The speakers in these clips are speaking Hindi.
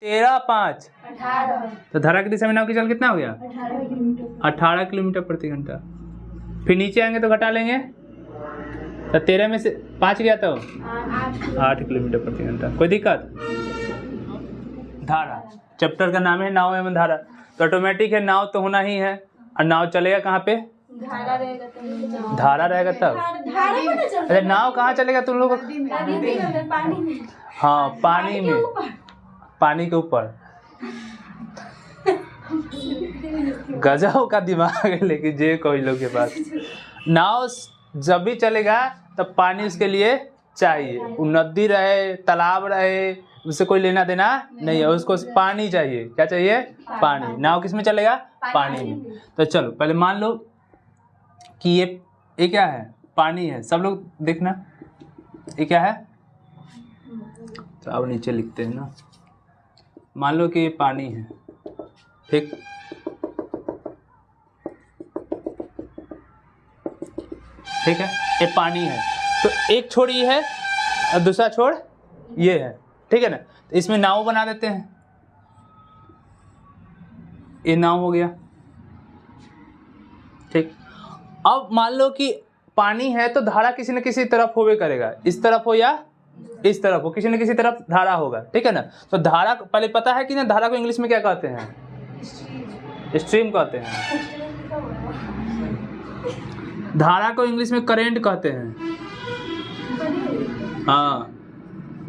13 5 18। तो धारा की दिशा में नाव की चाल कितना हो गया? 18 किलोमीटर प्रति घंटा। फिर नीचे आएंगे तो घटा लेंगे, तो 13 में से 5 गया तो 8 किलोमीटर प्रति घंटा। कोई दिक्कत? धारा, चैप्टर का नाम है नाव एवं धारा, तो ऑटोमेटिक है नाव तो होना ही है। और नाव चलेगा कहाँ पे? धारा रहेगा तब। धारा रहेगा तब। धारा में ना चलता अरे नाव कहाँ चलेगा तुम लोग? नदी में, पानी में। हाँ पानी में, पानी के ऊपर। गजब का दिमाग है लेकिन जे कोई लोग के पास। नाव जब भी चलेगा तब पानी उसके लिए चाहिए। वो नदी रहे, तालाब रहे, उससे कोई लेना देना नहीं है, उसको पानी चाहिए। क्या चाहिए? पानी। नाव किस में चलेगा? पानी में। तो चलो पहले मान लो कि ये क्या है? पानी है। सब लोग देखना ये क्या है। तो अब नीचे लिखते हैं ना, मान लो कि ये पानी है, ठीक। ठीक है, ये पानी है, तो एक छोर ये है और दूसरा छोर ये है, ठीक है ना। तो इसमें नाव बना देते हैं, ये नाव हो गया, ठीक। अब मान लो कि पानी है तो धारा किसी न किसी तरफ होवे करेगा, इस तरफ हो या इस तरफ हो, किसी न किसी तरफ धारा होगा, ठीक है ना। तो धारा पहले पता है कि ना, धारा को इंग्लिश में क्या कहते हैं? स्ट्रीम कहते हैं। धारा को इंग्लिश में करंट कहते हैं। हाँ,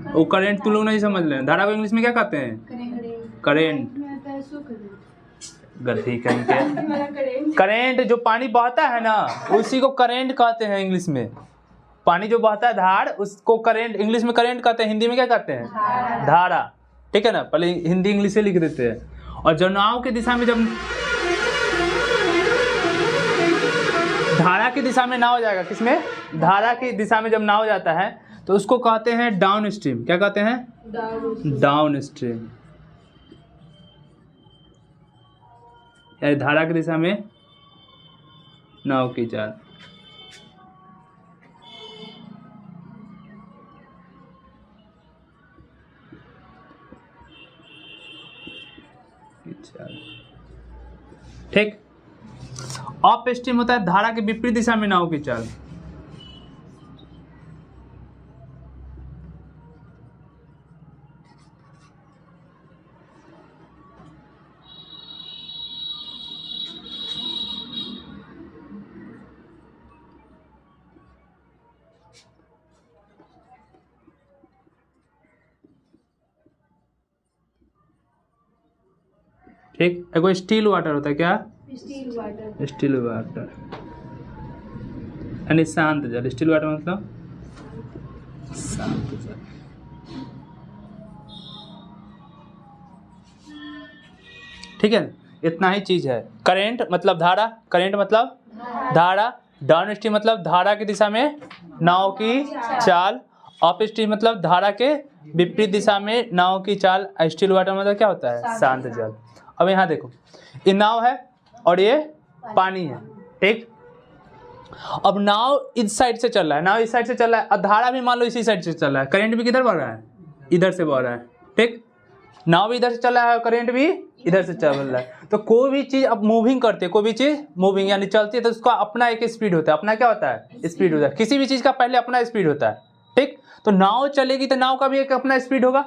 वो करंट तुम लोग नहीं समझ रहे हैं। धारा को इंग्लिश में क्या कहते हैं? करंट। गलती कहीं के, करंट जो पानी बहता है ना, उसी को करंट कहते हैं इंग्लिश में। पानी जो बहता है धार, उसको करंट, इंग्लिश में करंट कहते हैं, हिंदी में क्या कहते हैं? धारा, ठीक है ना। पहले हिंदी इंग्लिश से लिख देते हैं। और जो नाव की दिशा में, जब धारा की दिशा में नाव जाएगा, किसमें? धारा की दिशा में जब नाव जाता है तो उसको कहते हैं डाउन स्ट्रीम। क्या कहते हैं? Down stream. यानी धारा की दिशा में नाव की चाल। ठीक। अप स्ट्रीम होता है धारा के विपरीत दिशा में नाव की चाल। ठीक। एगो स्टील वाटर होता है। क्या? स्टील वाटर यानी शांत जल। स्टील वाटर मतलब शांत जल। ठीक है, इतना ही चीज है। करंट मतलब धारा, करंट मतलब धारा। डाउन स्ट्रीम मतलब धारा की दिशा में नाव की चाल। अप स्ट्रीम मतलब धारा के विपरीत दिशा में नाव की चाल। स्टील वाटर मतलब क्या होता है? शांत जल। अब यहाँ देखो, ये नाव है और ये पानी है, ठीक। अब नाव इस साइड से चल रहा है, नाव इस साइड से चल रहा है, और धारा भी मान लो इसी साइड से चल रहा है। करंट भी किधर बह रहा है? इधर से बह रहा है, ठीक। नाव भी इधर से चल रहा है और करंट भी इधर से चल रहा है। तो कोई भी चीज अब मूविंग करती है, कोई भी चीज मूविंग यानी चलती है, तो उसका अपना एक स्पीड होता है। अपना क्या होता है? स्पीड होता है। किसी भी चीज का पहले अपना स्पीड होता है, ठीक। तो नाव चलेगी तो नाव का भी एक अपना स्पीड होगा,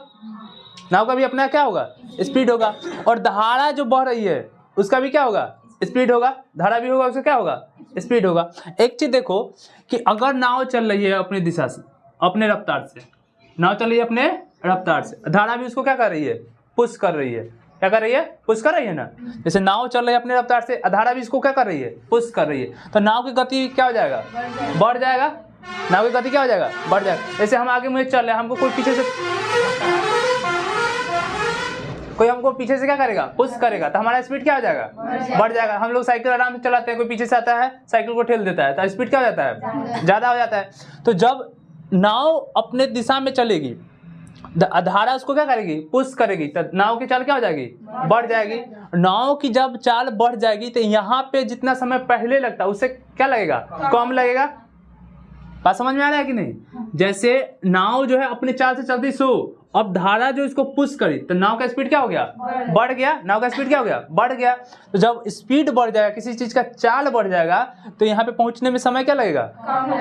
नाव का भी अपना क्या होगा? स्पीड होगा। और धारा जो बह रही है उसका भी क्या होगा? स्पीड होगा। धारा भी होगा, उसका क्या होगा? स्पीड होगा। एक चीज देखो कि अगर नाव चल रही है अपनी दिशा से, अपने रफ्तार से, नाव चल रही है अपने रफ्तार से, धारा भी उसको क्या कर रही है? पुश कर रही है। क्या कर रही है? पुश कर रही है ना। जैसे नाव चल रही है अपने रफ्तार से, धारा भी इसको क्या कर रही है? पुश कर रही है। तो नाव की गति क्या हो जाएगा? बढ़ जाएगा। नाव की गति क्या हो जाएगा? बढ़ जाएगा। जैसे हम आगे मुझे चल रहे हैं, हमको कोई पीछे से, कोई हमको पीछे से क्या करेगा? पुश करेगा, तो हमारा स्पीड क्या हो जाएगा? बढ़ जाएगा। हम लोग साइकिल आराम से चलाते हैं, कोई पीछे से आता है साइकिल को ठेल देता है, तो स्पीड क्या हो जाता है? ज़्यादा हो जाता है। तो जब नाव अपने दिशा में चलेगी, धारा उसको क्या करेगी? पुश करेगी, तो नाव की चाल क्या हो जाएगी? बढ़ जाएगी। नाव की जब चाल बढ़ जाएगी तो यहाँ पे जितना समय पहले लगता है उससे क्या लगेगा? कम लगेगा। बात समझ में आ रहा है कि नहीं? जैसे नाव जो है अपनी चाल से चलती सो, अब धारा जो इसको पुश करी तो नाव का स्पीड क्या हो गया, बढ़ गया। नाव का स्पीड क्या हो गया, बढ़ गया। तो जब स्पीड बढ़ जाएगा, किसी चीज का चाल बढ़ जाएगा, तो यहाँ पे पहुंचने में समय क्या लगेगा,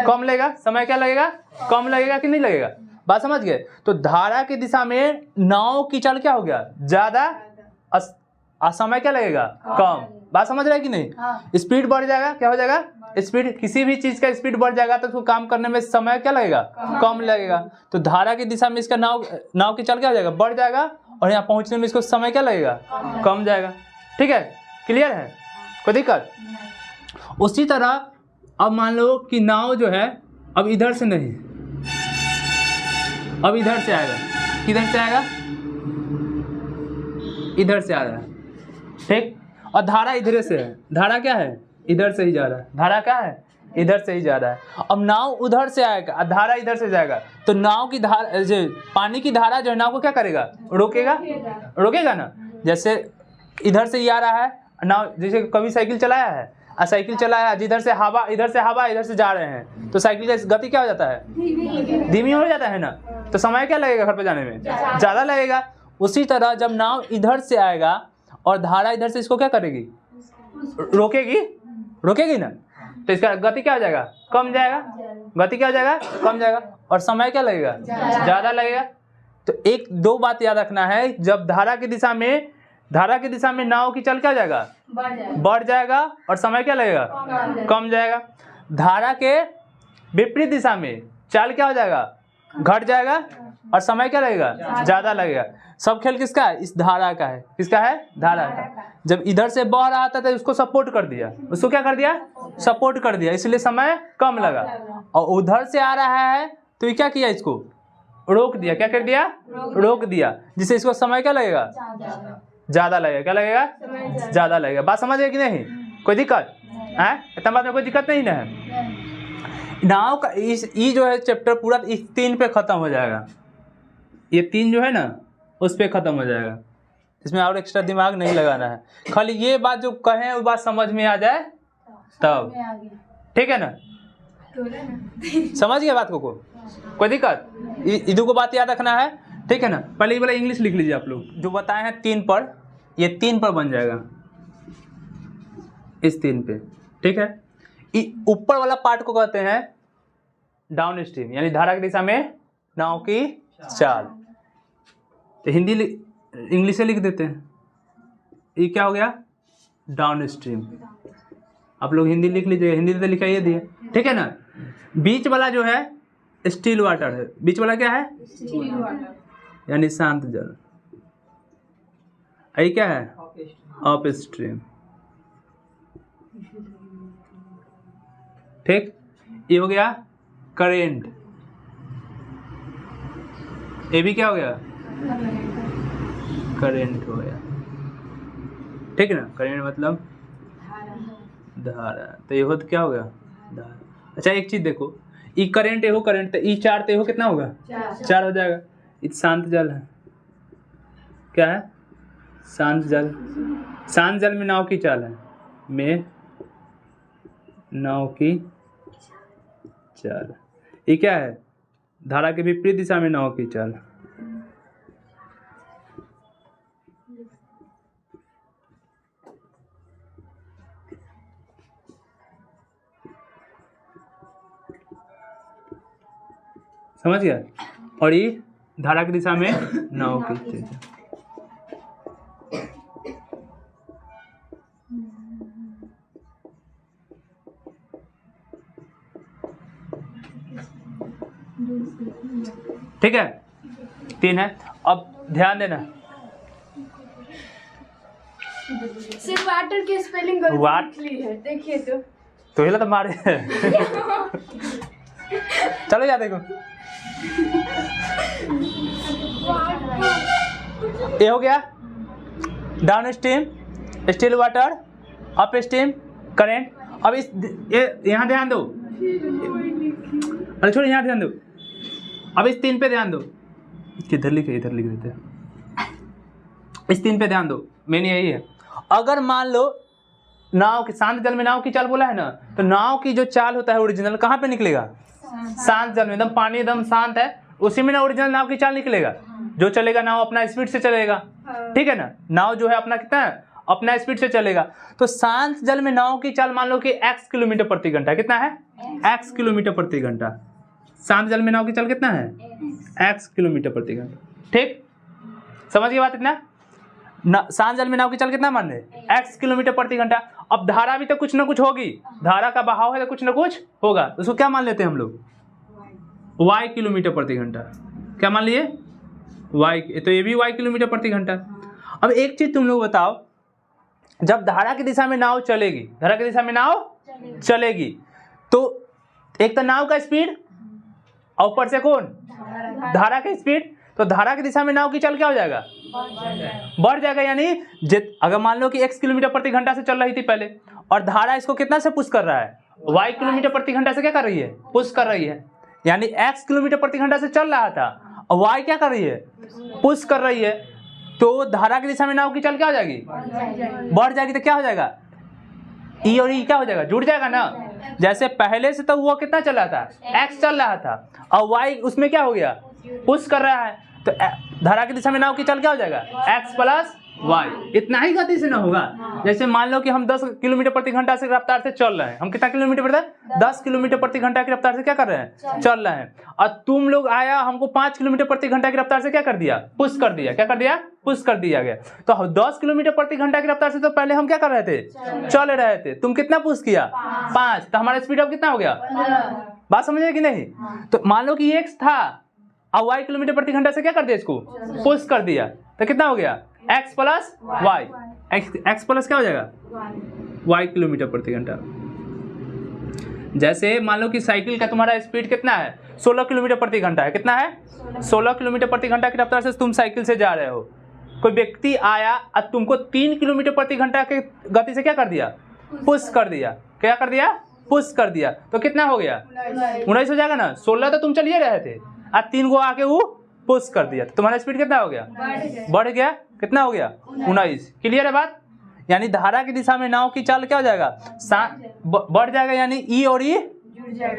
कम लगेगा। समय क्या लगेगा, कम लगेगा कि नहीं लगेगा, बात समझ गए। तो धारा की दिशा में नाव की चाल क्या हो गया, ज्यादा, समय क्या लगेगा, कम। बात समझ रहे हैं कि नहीं। स्पीड बढ़ जाएगा, क्या हो जाएगा, स्पीड, किसी भी चीज का स्पीड बढ़ जाएगा तो उसको काम करने में समय क्या लगेगा, कम लगेगा। तो धारा की दिशा में इसका नाव की चाल क्या हो जाएगा, बढ़ जाएगा, और यहाँ पहुंचने में इसको समय क्या लगेगा, कम जाएगा। ठीक है, क्लियर है, कोई दिक्कत। उसी तरह अब मान लो कि नाव जो है अब इधर से नहीं, अब इधर से आएगा। किधर से आएगा, इधर से आ रहा है, ठीक। और धारा इधर से है, धारा क्या है, इधर से ही जा रहा है। धारा क्या है, इधर से ही जा रहा है। अब नाव उधर से आएगा, धारा इधर से जाएगा, तो नाव की धारा जो पानी की धारा जो है नाव को क्या करेगा, रोकेगा, रोकेगा ना। जैसे इधर से ही आ रहा है नाव, जैसे कभी साइकिल चलाया है, साइकिल चलाया, जिधर से हवा, इधर से जा रहे हैं, तो साइकिल का गति क्या हो जाता है, धीमी हो जाता है ना। तो समय क्या लगेगा घर पे जाने में, ज़्यादा लगेगा। उसी तरह जब नाव इधर से आएगा और धारा इधर से इसको क्या करेगी, रोकेगी, रोकेगी ना, तो इसका गति क्या हो जाएगा, कम जाएगा। गति क्या हो जाएगा, कम जाएगा, और समय क्या लगेगा, ज़्यादा लगेगा। तो एक दो बात याद रखना है, जब धारा की दिशा में नाव की चाल क्या हो जाएगा, बढ़ जाएगा, और समय क्या लगेगा, कम जाएगा। धारा के विपरीत दिशा में चाल क्या हो जाएगा, घट जाएगा, और समय क्या लगेगा, ज़्यादा लगेगा। सब खेल किसका है, इस धारा का है। किसका है, धारा का। जब इधर से बह रहा था तो उसको सपोर्ट कर दिया, उसको क्या कर दिया, सपोर्ट कर दिया, इसलिए समय कम लगा। और उधर से आ रहा है तो ये क्या किया, इसको रोक दिया। क्या कर दिया, रोक दिया, जिससे इसको समय क्या लगेगा, ज़्यादा लगेगा। क्या लगेगा, ज़्यादा लगेगा। बात समझ गए कि नहीं, कोई दिक्कत है, इतना बात में कोई दिक्कत नहीं ना है। नाव का ये जो है चैप्टर पूरा इस 3 पे खत्म हो जाएगा। ये 3 जो है ना उस पे खत्म हो जाएगा। इसमें और एक्स्ट्रा दिमाग नहीं लगाना है, खाली ये बात जो कहें वो बात समझ में आ जाए तब, ठीक है ना। समझ गए बात को, कोई दिक्कत, इधर को बात याद रखना है, ठीक है ना। पहले ये वाला इंग्लिश लिख लीजिए आप लोग, जो बताए हैं 3 पर, ये 3 पर बन जाएगा, इस 3 पे, ठीक है। ऊपर वाला पार्ट को कहते हैं डाउन स्ट्रीम, यानी धारा की दिशा में नाव की चाल। तो हिंदी इंग्लिश से लिख देते हैं, ये क्या हो गया, डाउन स्ट्रीम। आप लोग हिंदी लिख लीजिए, हिंदी तो लिखाइए दिए, ठीक है ना। बीच वाला जो है स्टिल वाटर है, बीच वाला क्या है, स्टिल वाटर, यानी शांत जल। ये क्या है, अप स्ट्रीम, ठीक। ये हो गया करेंट, ये भी क्या हो गया, करेंट हो गया, ठीक है ना। करेंट मतलब धारा, तो ये हो तो क्या हो गया, धारा। अच्छा एक चीज देखो, ई करेंट, ये हो करेंट, तो ई 4 तो ये हो कितना होगा, 4 हो जाएगा। ये शांत जल है, क्या है, शांत जल। शांत जल में नाव की चाल है, में नाव की चाल। ये क्या है, धारा के विपरीत दिशा में नाव की चाल। समझ गया। और ये धारा की दिशा में नाव की चाल। ठीक है, 3 है। अब ध्यान देना, सिर्फ वाटर की स्पेलिंग गलती है, देखिए तो हिला तो मारे चलो जा देखो, ये हो गया down stream, still water, up stream, current. अब इस यहाँ ध्यान दो, अरे छोड़, यहाँ ध्यान दो। अब इस 3 पे ध्यान दो, किधर लिखे, इधर लिख देते हैं। इस 3 पे ध्यान दो, मेन यही है। अगर मान लो नाव की, शांत जल में नाव की चाल बोला है ना, तो नाव की जो चाल होता है ओरिजिनल कहाँ पे निकलेगा, शांत जल में, एकदम पानी एकदम शांत है, उसी में ना ओरिजिनल नाव की चाल निकलेगा। जो चलेगा नाव अपना स्पीड से चलेगा, ठीक है ना। नाव जो है अपना कितना है, अपना स्पीड से चलेगा। तो शांत जल में नाव की चाल मान लो कि x किलोमीटर प्रति घंटा, कितना है x किलोमीटर प्रति घंटा। शांत जल में नाव की चाल कितना है x किलोमीटर प्रति घंटा, ठीक समझ गए बात इतना। शांत जल में नाव की चाल कितना मान रहे x किलोमीटर प्रति घंटा। अब धारा भी तो कुछ ना कुछ होगी, धारा का बहाव है तो कुछ ना कुछ होगा, तो उसको क्या मान लेते हैं हम लोग y किलोमीटर प्रति घंटा। क्या मान लिए y, तो ये भी y किलोमीटर प्रति घंटा। अब एक चीज तुम लोग बताओ, जब धारा की दिशा में नाव चलेगी, धारा की दिशा में नाव चलेगी तो एक तो नाव का स्पीड और ऊपर से कौन धारा का स्पीड, तो धारा की दिशा में नाव की चाल क्या हो जाएगा बढ़ जाएगा। यानी अगर मान लो कि x किलोमीटर प्रति घंटा से चल रही थी पहले और धारा इसको कितना से पुश कर रहा है y किलोमीटर प्रति घंटा से क्या कर रही है पुश कर रही है, यानी x किलोमीटर प्रति घंटा से चल रहा था और y क्या कर रही है पुश कर रही है, तो धारा की दिशा में नाव की चाल क्या हो जाएगी बढ़ जाएगी। तो क्या हो जाएगा ई और ई क्या हो जाएगा जुड़ जाएगा ना। जैसे पहले से तो वो कितना चल रहा था x चल रहा था और y उसमें क्या हो गया पुश कर रहा है, तो धारा की दिशा में नाव की चाल क्या हो जाएगा x प्लस y। इतना ही गति से ना होगा। जैसे मान लो कि हम 10 किलोमीटर प्रति घंटा से रफ्तार से चल रहे हैं, हम कितना किलोमीटर प्रति 10 किलोमीटर प्रति घंटा की रफ्तार से क्या कर रहे हैं चल रहे हैं, और तुम लोग आया हमको 5 किलोमीटर प्रति घंटा की रफ्तार से क्या कर दिया पुश कर दिया, क्या कर दिया पुश कर दिया गया। तो 10 किलोमीटर प्रति घंटा की रफ्तार से तो पहले हम क्या कर रहे थे चल रहे थे, तुम कितना पुश किया 5, तो हमारा स्पीड अब कितना हो गया बात समझे कि नहीं। तो मान लो कि x था और y किलोमीटर प्रति घंटा से क्या कर दिया इसको पुश कर दिया, तो कितना हो गया x plus y, x plus क्या हो जाएगा y किलोमीटर प्रति घंटा। जैसे मान लो कि साइकिल का तुम्हारा स्पीड कितना है 16 किलोमीटर प्रति घंटा है, कितना है 16 किलोमीटर प्रति घंटा की रफ्तार से तुम साइकिल से जा रहे हो, कोई व्यक्ति आया और तुमको 3 किलोमीटर प्रति घंटा के गति से क्या कर दिया पुश कर दिया, क्या कर दिया पुश कर दिया, तो कितना हो गया 19 हो जाएगा ना। 16 तो तुम चलिए रहे थे और 3 को आके वो पुश कर दिया, तो तुम्हारा स्पीड कितना हो गया बढ़ गया, कितना हो गया 19। क्लियर है बात। यानी धारा की दिशा में नाव की चाल क्या हो जाएगा बढ़ जाएगा, यानी ई और ई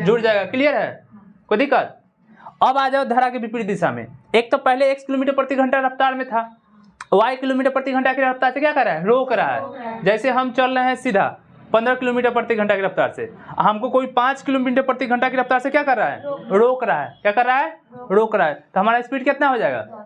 जुड़ जाएगा। क्लियर है, कोई दिक्कत। अब आ जाओ धारा के विपरीत दिशा में। एक तो पहले x किलोमीटर प्रति घंटा रफ्तार में था, y किलोमीटर प्रति घंटा की रफ्तार से क्या कर रहा है रोक रहा है। जैसे हम चल रहे हैं सीधा 15 किलोमीटर प्रति घंटा की रफ्तार से, हमको कोई 5 किलोमीटर प्रति घंटा की रफ्तार से क्या कर रहा है रोक रहा है, क्या कर रहा है रोक रहा है, तो हमारा स्पीड कितना हो जाएगा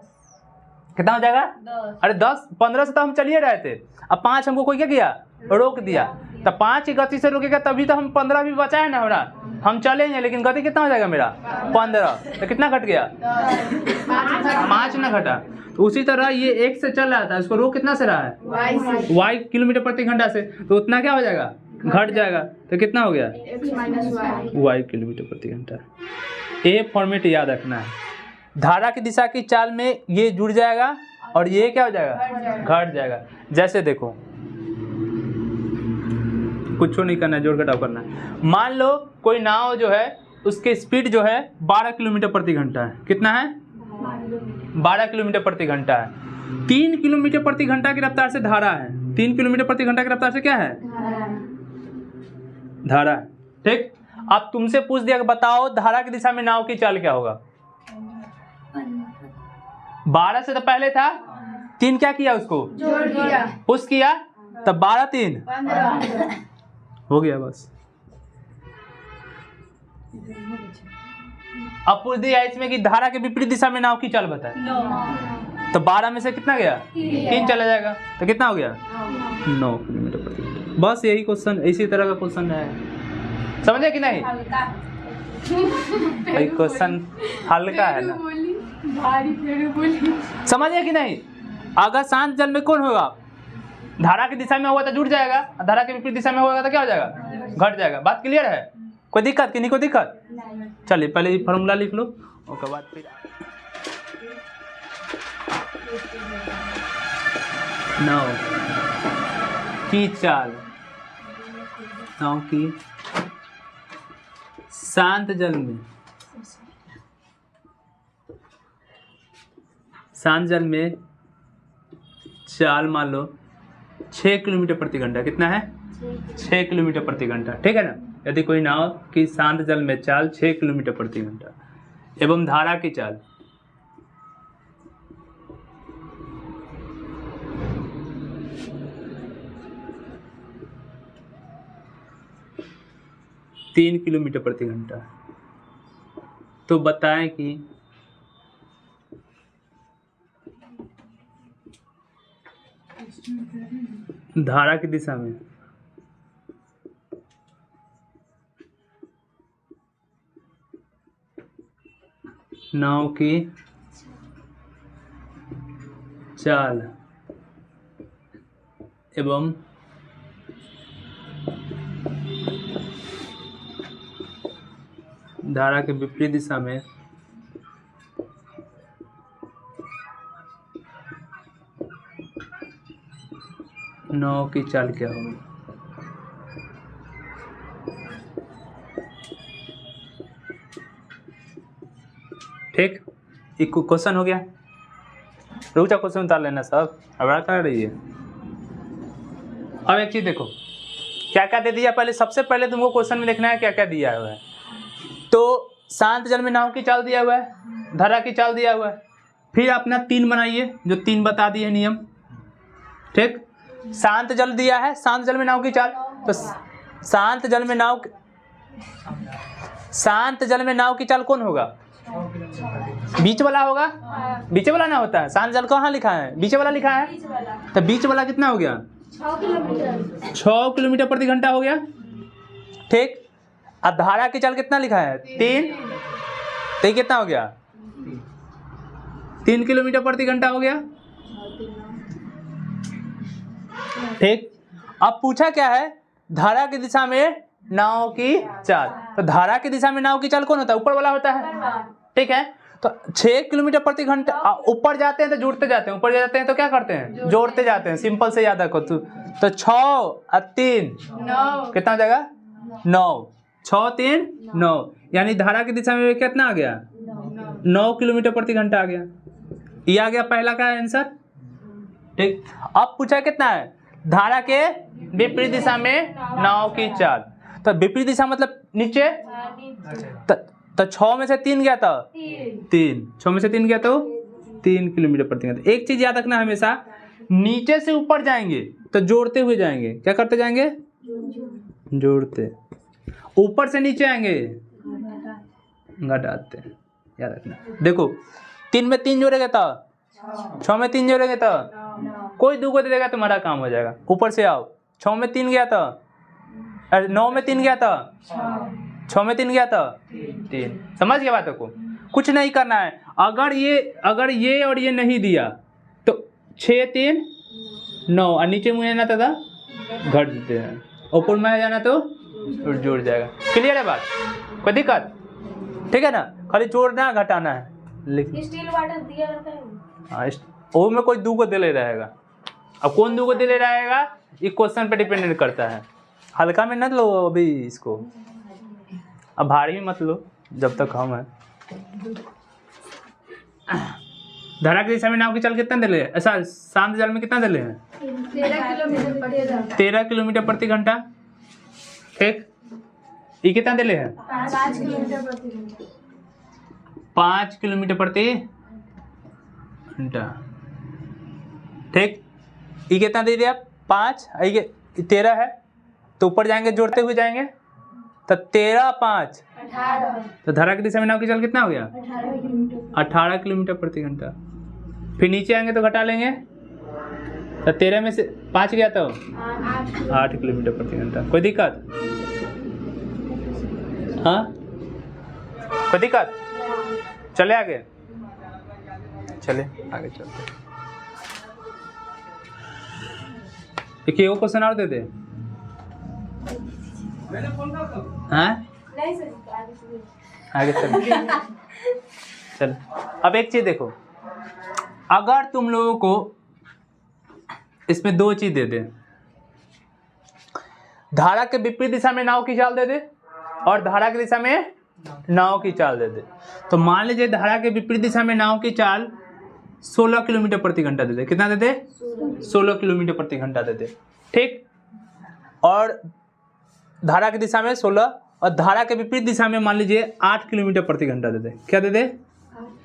कितना हो जाएगा 10। अरे 10-15 से तो हम चलिए रहे थे, अब 5 हमको कोई क्या किया रोक दिया, तो 5 की गति से रोकेगा तभी तो हम 15 भी बचा है ना हमारा, हम चलेंगे लेकिन गति कितना हो जाएगा मेरा 15, तो कितना घट गया 5 ना घटा। तो उसी तरह ये x से चल रहा था, इसको रोक कितना से रहा है y किलोमीटर प्रति घंटा से, तो उतना क्या हो जाएगा घट जाएगा, तो कितना हो गया y किलोमीटर प्रति घंटा। ये फॉर्मेट याद रखना है। धारा की दिशा की चाल में ये जुड़ जाएगा और ये क्या हो जाएगा घट जाएगा। जैसे देखो कुछ नहीं करना है, जोड़ घटाव करना है। मान लो कोई नाव जो है उसके स्पीड जो है 12 किलोमीटर प्रति घंटा है, कितना है 12 किलोमीटर प्रति घंटा है। 3 किलोमीटर प्रति घंटा की रफ्तार से धारा है, 3 किलोमीटर प्रति घंटा की रफ्तार से क्या है धारा है, ठीक। अब तुमसे पूछ दिया कि बताओ धारा की दिशा में नाव की चाल क्या होगा। 12 से तो पहले था, 3 क्या किया उसको जोड़ दिया पुश किया, तब 12 3 हो गया बस। अब पूछ दिया इसमें कि धारा के विपरीत दिशा में नाव की चाल बताए, तो 12 में से कितना गया 3 चला जाएगा, तो कितना हो गया 9 किलोमीटर प्रति घंटा। बस यही क्वेश्चन, इसी तरह का क्वेश्चन है, समझे कि नहीं। भाई क्वेश्चन हल्का है ना, समझे कि नहीं। अगर शांत जल में कौन होगा धारा की दिशा में होगा तो जुड़ जाएगा, धारा के विपरीत दिशा में होगा तो क्या हो जाएगा घट जाएगा। बात क्लियर है, कोई दिक्कत कि नहीं कोई दिक्कत। चलिए पहले ये फॉर्मूला लिख लो, उसके बाद फिर नाव की चाल, नाव की शांत जल में, शांत जल में चाल मान लो 6 किलोमीटर प्रति घंटा, कितना है 6 किलोमीटर प्रति घंटा, ठीक है ना। यदि कोई नाव की शांत जल में चाल 6 किलोमीटर प्रति घंटा एवं धारा की चाल 3 किलोमीटर प्रति घंटा। तो बताएं कि धारा की दिशा में नाव की चाल एवं धारा के विपरीत दिशा में नाव की चाल क्या होगी। ठीक, एक क्वेश्चन हो गया। रुक जा, क्वेश्चन उतार लेना सब, अब कर रही है। अब एक चीज देखो क्या क्या दे दिया। पहले सबसे पहले तुमको क्वेश्चन में देखना है क्या क्या दिया हुआ है। तो शांत जल में नाव की चाल दिया हुआ है, धारा की चाल दिया हुआ है। फिर अपना 3 बनाइए, जो 3 बता दिए नियम। ठीक, शांत जल दिया है, शांत जल में नाव की चाल। तो शांत जल में नाव की चाल कौन होगा? बीच वाला होगा। बीच वाला ना होता है, शांत जल कहाँ लिखा है? बीच वाला लिखा है। तो बीच वाला कितना हो गया? 6 किलोमीटर प्रति घंटा हो गया। ठीक, अब धारा की चाल कितना लिखा है? 3। तो कितना हो गया? 3 किलोमीटर प्रति घंटा हो गया। ठीक, अब पूछा क्या है? धारा की दिशा में नाव की चाल। तो धारा की दिशा में नाव की चाल कौन होता है? ऊपर वाला होता है। ठीक है, तो 6 किलोमीटर प्रति घंटा ऊपर जाते हैं तो जुड़ते जाते हैं, ऊपर जाते हैं तो क्या करते हैं? जोड़ते जाते हैं। सिंपल से याद रखो। तो 6 और 3 कितना हो जाएगा? 9। 6 3 9, यानी धारा की दिशा में कितना आ गया? 9 किलोमीटर प्रति घंटा आ गया। ये आ गया पहला का आंसर। ठीक, अब पूछा कितना है? धारा के विपरीत दिशा में नाव की चाल। तो विपरीत दिशा मतलब नीचे। तो 6 में से 3 गया था 3, 6 में से 3 गया तो 3 किलोमीटर प्रति घंटा। एक चीज याद रखना, हमेशा नीचे से ऊपर जाएंगे तो जोड़ते हुए जाएंगे। क्या करते जाएंगे? जोड़ते। ऊपर से नीचे आएंगे घटाते। याद रखना। देखो 3 में 3 जोड़ेगा तो 6 में 3 जोड़ेंगे तो कोई 2 को दे देगा, तुम्हारा काम हो जाएगा। ऊपर से आओ। 6 में 3 गया था, 9 में 3 गया था, 6 में 3 गया था 3। समझ गया बातों को? कुछ नहीं करना है। अगर ये और ये नहीं दिया तो 6 3 9 और नीचे मुझे आना था घट देते हैं, ऊपर में जाना तो जुड़ जाएगा। क्लियर है बात? कोई दिक्कत? ठीक है ना, खाली जोड़ना घटाना है। स्टील वाटर दिया रहता है। हाँ, वो में कोई 2 को दे ले रहेगा। अब कौन 2 को दे ले रहेगा ये क्वेश्चन पे डिपेंडेंट करता है। हल्का में न लो अभी इसको, अब भारी में मत लो जब तक हम है। धारा की दिशा में नाव की चाल कितना दे ले? ऐसा शांत जल में कितना दे ले हैं? 13 किलोमीटर प्रति घंटा। ठीक, ये कितना दे ले हैं? 5 किलोमीटर प्रति घंटा। 5 किलोमीटर प्रति घंटा। ठीक, ये कितना दे दिया? 5, ये 13 है तो ऊपर जाएंगे जोड़ते हुए जाएंगे तो 13 5 18। तो धारा की दिशा में नाव की चाल कितना हो गया? 18 किलोमीटर प्रति घंटा। फिर नीचे आएंगे तो घटा लेंगे तो 13 में से 5 गया तो 8 किलोमीटर प्रति घंटा। कोई दिक्कत? हाँ, कोई दिक्कत? चले आगे, चले आगे चलते। एक वो क्वेश्चन और दे दे। हाँ, आगे चल। चल, अब एक चीज देखो, अगर तुम लोगों को इसमें 2 चीज दे दे, धारा के विपरीत दिशा में नाव की चाल दे दे और धारा की दिशा में नाव की चाल दे दे, तो मान लीजिए धारा के विपरीत दिशा में नाव की चाल 16 किलोमीटर प्रति घंटा दे दे। कितना दे दे? 16 किलोमीटर प्रति घंटा दे दे। ठीक, और धारा की दिशा में 16 और धारा के विपरीत दिशा में मान लीजिए 8 किलोमीटर प्रति घंटा दे दे। क्या दे दे?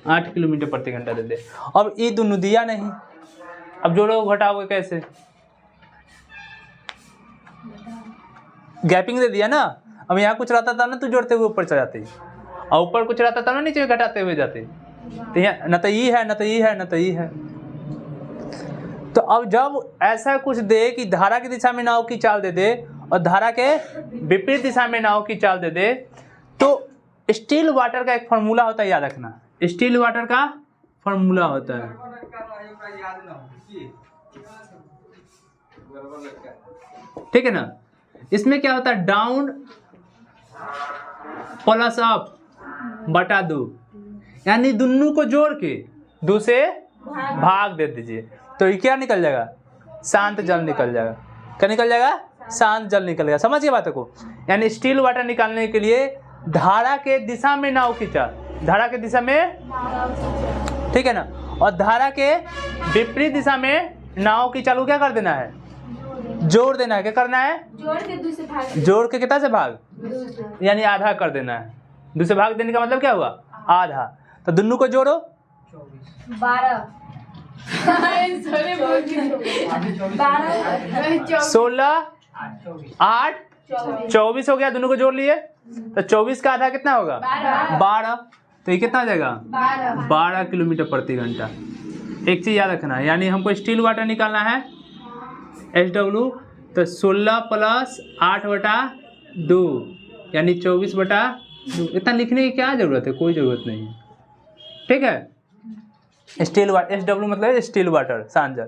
8 किलोमीटर प्रति घंटा दे दे। अब ये दोनों दिया नहीं, अब जोड़ो घटाओगे कैसे? गैपिंग दे दिया ना। अब यहाँ कुछ रहता था ना तो जोड़ते हुए ऊपर चले जाते, और ऊपर कुछ रहता था ना नीचे घटाते हुए जाते। तो यहाँ न तो ये है, न तो ये है, न तो ये है। तो अब जब ऐसा कुछ दे कि धारा की दिशा में नाव की चाल दे दे और धारा के विपरीत दिशा में नाव की चाल दे दे, तो स्टिल वाटर का एक फॉर्मूला होता है, याद रखना। स्टिल वाटर का फॉर्मूला होता है, ठीक है ना। इसमें क्या होता है, डाउन प्लस अप बटा 2, यानी दोनों को जोड़ के 2 से भाग दे दीजिए, तो ये क्या निकल जाएगा, शांत जल निकल जाएगा। क्या निकल जाएगा, शांत जल निकलेगा। समझिए बातों को। यानी स्टिल वाटर निकालने के लिए धारा के दिशा में नाव की चाल, धारा के दिशा में, ठीक है ना, और धारा के विपरीत दिशा में नाव की चाल को क्या कर देना है, जोड़ देना है। क्या करना है, जोड़ के कितना से भाग, यानी आधा कर देना है। 2 से भाग देने का मतलब क्या हुआ, आधा। तो दोनों को जोड़ो, 12 16 8 24 हो गया, दोनों को जोड़ लिए। तो 24 का आधा कितना होगा, 12। तो ये कितना आ जाएगा, 12 किलोमीटर प्रति घंटा। एक चीज याद रखना है, यानी हमको स्टिल वाटर निकालना है SW, तो 16 प्लस 8 बटा 2 यानी 24 बटा 2। इतना लिखने की क्या जरूरत है, कोई जरूरत नहीं है, ठीक है। स्टील वाटर, SW मतलब स्टील वाटर, शांत जल।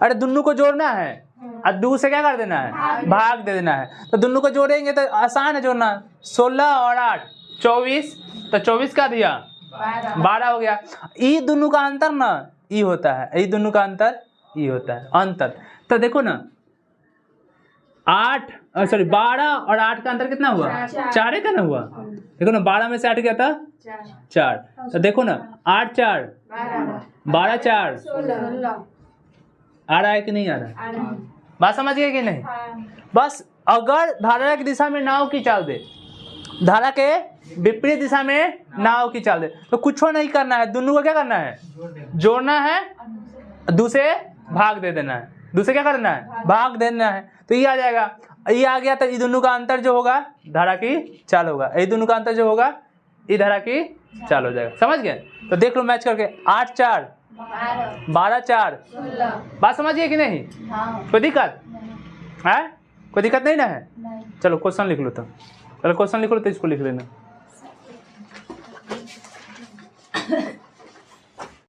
अरे दोनों को जोड़ना है और 2 से क्या कर देना है, भाग दे देना है। तो दोनों को जोड़ेंगे तो आसान है जोड़ना। 16 और 8 24, तो 24 का दिया 12 हो गया। ये दोनों का अंतर ना ये होता है, ये दोनों का अंतर ये होता है, अंतर। तो देखो ना 12 और 8 का अंतर कितना हुआ, 4 का ना हुआ। देखो ना 12 में से 8 गया था 4। तो देखो ना 8 4 12 4 आ रहा है कि नहीं आ रहा है, बात समझ गए कि नहीं। बस अगर धारा की दिशा में नाव की चाल दे, धारा के विपरीत दिशा में नाव की चाल दे, तो कुछ नहीं करना है, दोनों को क्या करना है, जोड़ना है, 2 से भाग दे देना है। 2 से क्या करना है, भाग देना है। तो ये आ जाएगा, ये आ गया। तो ये दोनों का अंतर जो होगा धारा की चाल होगा, ये दोनों का अंतर जो होगा ये धारा की चाल हो जाएगा। समझ गए। तो देख लो मैच करके, 8 4 12 4, बात समझिए कि नहीं, कोई दिक्कत है, कोई दिक्कत नहीं ना है। चलो क्वेश्चन लिख लो, तो चलो क्वेश्चन लिख लो, तो इसको लिख लेना।